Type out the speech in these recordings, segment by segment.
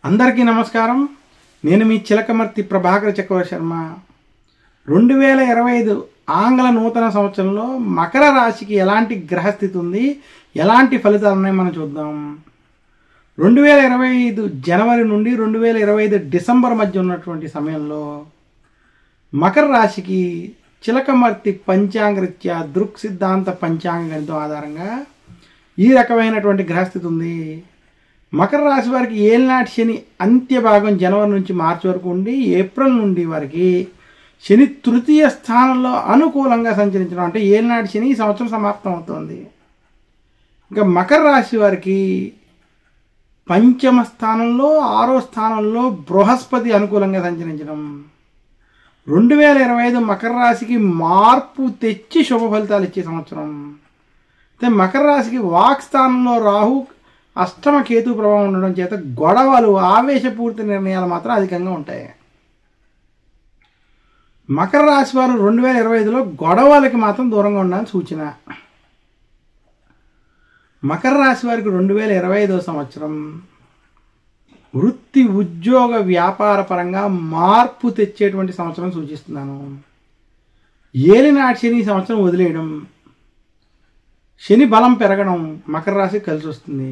అందరికీ నమస్కారం. నేను మీ చిలకమర్తి ప్రభాకర్ చక్రవర్తి శర్మ. 2025 ఆంగ్ల నూతన సంవత్సరంలో మకర రాశికి ఎలాంటి గ్రహస్థితి ఉంది, ఎలాంటి ఫలితాలు ఉన్నాయి మనం చూద్దాం. 2025 జనవరి నుండి 2025 డిసెంబర్ మధ్య ఉన్నటువంటి సమయంలో మకర రాశికి చిలకమర్తి పంచాంగరీత్యా దృక్ సిద్ధాంత పంచాంగ గణితం ఆధారంగా ఈ రకమైనటువంటి గ్రహస్థితి ఉంది. మకర రాశి వారికి ఏలినాటి శని అంత్య భాగం జనవరి నుంచి మార్చి వరకు ఉండి ఏప్రిల్ నుండి వారికి శని తృతీయ స్థానంలో అనుకూలంగా సంచరించడం, అంటే ఏలినాటి శని ఈ సంవత్సరం సమాప్తం అవుతుంది. ఇంకా మకర రాశి వారికి పంచమ స్థానంలో 6వ స్థానంలో బృహస్పతి అనుకూలంగా సంచరించడం 2025 మకర రాశికి మార్పు తెచ్చి శుభ ఫలితాలు ఇచ్చే సంవత్సరం. అయితే మకర రాశికి వాక్ స్థానంలో రాహు అష్టమ కేతు ప్రభావం ఉండడం చేత గొడవలు, ఆవేశపూరిత నిర్ణయాలు మాత్రం అధికంగా ఉంటాయి. మకర రాశి వారు 2025లో గొడవలకి మాత్రం దూరంగా ఉండాలని సూచన. మకర రాశి వారికి 2025 సంవత్సరం వృత్తి, ఉద్యోగ, వ్యాపార పరంగా మార్పు తెచ్చేటువంటి సంవత్సరం సూచిస్తున్నాను. ఏలినాటి శని సంవత్సరం వదిలేయడం, శని బలం పెరగడం మకర రాశికి కలిసి వస్తుంది.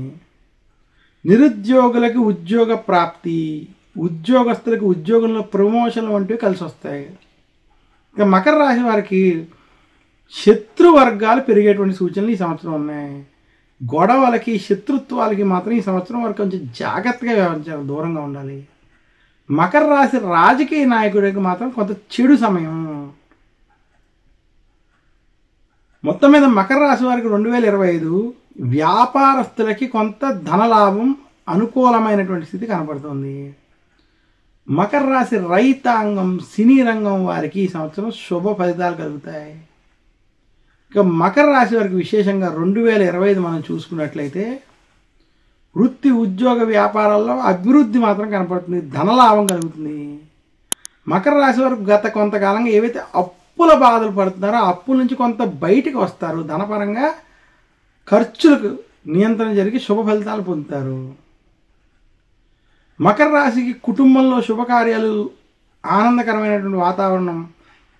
నిరుద్యోగులకి ఉద్యోగ ప్రాప్తి, ఉద్యోగస్తులకు ఉద్యోగంలో ప్రమోషన్లు వంటివి కలిసి వస్తాయి. ఇక మకర రాశి వారికి శత్రు వర్గాలు పెరిగేటువంటి సూచనలు ఈ సంవత్సరం ఉన్నాయి. గొడవలకి, శత్రుత్వాలకి మాత్రం ఈ సంవత్సరం వరకు కొంచెం జాగ్రత్తగా వ్యవహరించాలి, దూరంగా ఉండాలి. మకర రాశి రాజకీయ నాయకుడికి మాత్రం కొంత చెడు సమయం. మొత్తం మీద మకర రాశి వారికి 2025 వ్యాపారస్తులకి కొంత ధనలాభం, అనుకూలమైనటువంటి స్థితి కనబడుతుంది. మకర రాశి రైతాంగం, సినీ రంగం వారికి ఈ సంవత్సరం శుభ ఫలితాలు కలుగుతాయి. ఇక మకర రాశి వారికి విశేషంగా 2025 మనం చూసుకున్నట్లయితే వృత్తి, ఉద్యోగ, వ్యాపారాల్లో అభివృద్ధి మాత్రం కనపడుతుంది, ధనలాభం కలుగుతుంది. మకర రాశి వారికి గత కొంతకాలంగా ఏవైతే అప్పుల బాధలు పడుతున్నారో అప్పుల నుంచి కొంత బయటికి వస్తారు. ధనపరంగా ఖర్చులకు నియంత్రణ జరిగి శుభ ఫలితాలు పొందుతారు. మకర రాశికి కుటుంబంలో శుభకార్యాలు, ఆనందకరమైనటువంటి వాతావరణం,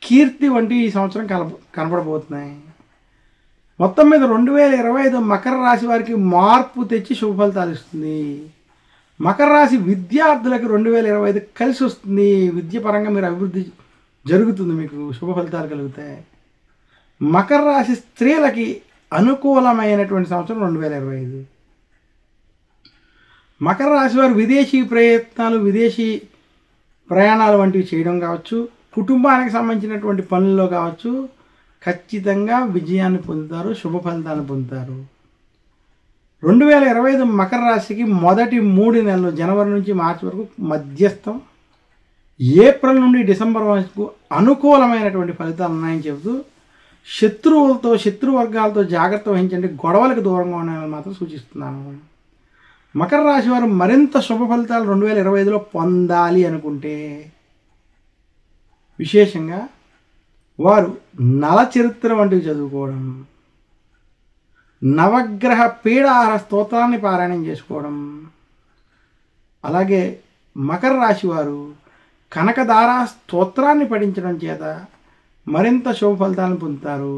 కీర్తి వంటివి ఈ సంవత్సరం కనపడబోతున్నాయి. మొత్తం మీద 2025 మకర రాశి వారికి మార్పు తెచ్చి శుభ ఫలితాలు ఇస్తుంది. మకర రాశి విద్యార్థులకు 2025 కలిసి వస్తుంది. విద్య పరంగా మీరు అభివృద్ధి జరుగుతుంది, మీకు శుభ ఫలితాలు కలుగుతాయి. మకర రాశి స్త్రీలకి అనుకూలమైనటువంటి సంవత్సరం 2025. మకర రాశి వారు విదేశీ ప్రయత్నాలు, విదేశీ ప్రయాణాలు వంటివి చేయడం కావచ్చు, కుటుంబానికి సంబంధించినటువంటి పనుల్లో కావచ్చు, ఖచ్చితంగా విజయాన్ని పొందుతారు, శుభ ఫలితాలను పొందుతారు. 2025 మకర రాశికి మొదటి 3 నెలలు జనవరి నుంచి మార్చి వరకు మధ్యస్థం, ఏప్రిల్ నుండి డిసెంబర్ వరకు అనుకూలమైనటువంటి ఫలితాలు ఉన్నాయని చెబుతూ శత్రువులతో, శత్రువర్గాలతో జాగ్రత్త వహించండి, గొడవలకు దూరంగా ఉండాలని మాత్రం సూచిస్తున్నాను. మకర రాశి వారు మరింత శుభ ఫలితాలు 2025లో పొందాలి అనుకుంటే విశేషంగా వారు నల చరిత్ర వంటివి చదువుకోవడం, నవగ్రహ పీడాహార స్తోత్రాన్ని పారాయణం చేసుకోవడం, అలాగే మకర రాశి వారు కనకధార స్తోత్రాన్ని పఠించడం చేత మరింత శుభ ఫలితాలను పొందుతారు.